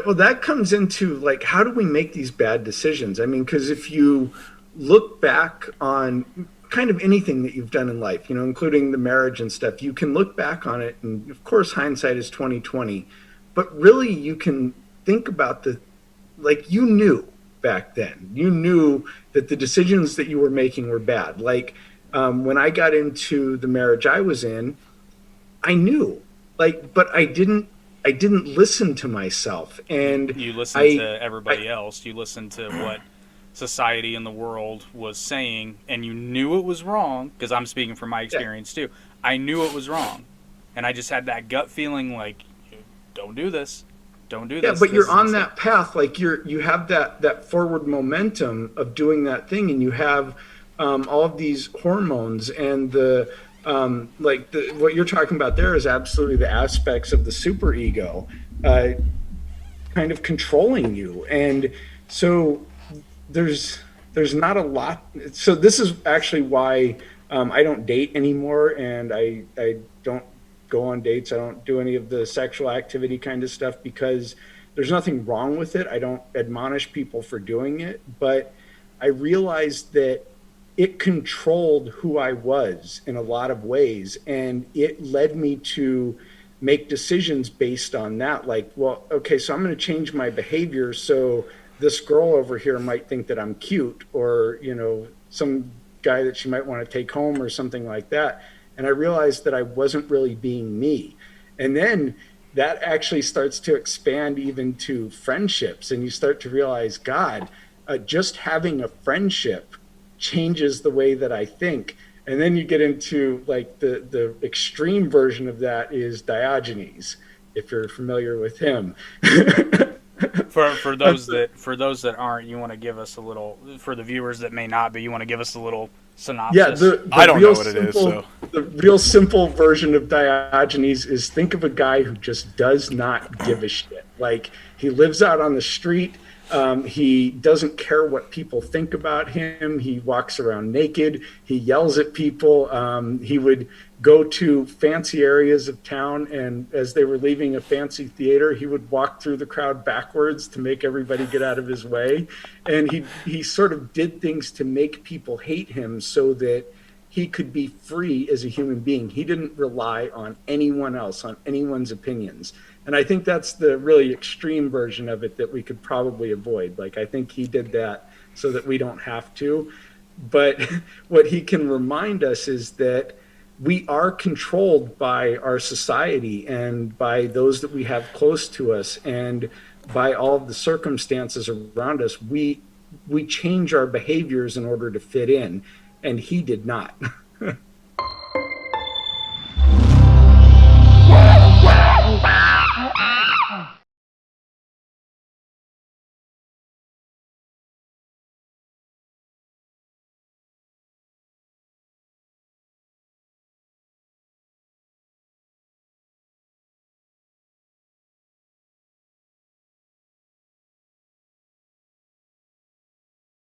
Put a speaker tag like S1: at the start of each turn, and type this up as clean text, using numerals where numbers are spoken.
S1: well, that comes into like, how do we make these bad decisions? I mean, because if you look back on kind of anything that you've done in life, including the marriage and stuff, you can look back on it, and of course, hindsight is 2020. But really, you can think about like you knew back then. You knew that the decisions that you were making were bad. Like when I got into the marriage I was in, I knew, like, but I didn't listen to myself, and
S2: You listened
S1: I,
S2: to
S1: I
S2: everybody else. You listened to what society and the world was saying, and you knew it was wrong. Because I'm speaking from my
S1: yeah,
S2: experience too. I knew it was wrong, and I just had that gut feeling like, don't do this, don't do
S1: yeah,
S2: this.
S1: but
S2: This
S1: you're
S2: is a
S1: on
S2: mistake.
S1: that path. Like you have that forward momentum of doing that thing, and you have all of these hormones and what you're talking about there is absolutely the aspects of the superego uh, kind of controlling you, and so there's there's not a lot. So this is actually why I don't date anymore, and I don't go on dates. I don't do any of the sexual activity kind of stuff because there's nothing wrong with it. I don't admonish people for doing it, but I realized that it controlled who I was in a lot of ways, and it led me to make decisions based on that. Like, well, okay, so I'm going to change my behavior so this girl over here might think that I'm cute, or some guy that she might want to take home or something like that. And I realized that I wasn't really being me. And then that actually starts to expand even to friendships, and you start to realize, God, just having a friendship changes the way that I think. And then you get into like the extreme version of that is Diogenes, if you're familiar with him.
S2: For those that aren't, you want to give us a little, for the viewers that may not be, you want to give us a little
S1: Yeah,
S2: synopsis.
S1: the
S3: I don't
S1: real
S3: know what it is,
S1: simple
S3: so
S1: the real simple version of Diogenes is, think of a guy who just does not give a shit. Like, he lives out on the street. He doesn't care what people think about him. He walks around naked. He yells at people. He would go to fancy areas of town, and as they were leaving a fancy theater, he would walk through the crowd backwards to make everybody get out of his way. And he sort of did things to make people hate him so that he could be free as a human being. He didn't rely on anyone else, on anyone's opinions. And I think that's the really extreme version of it that we could probably avoid. Like, I think he did that so that we don't have to. But what he can remind us is that we are controlled by our society and by those that we have close to us, and by all of the circumstances around us. We change our behaviors in order to fit in, and he did not.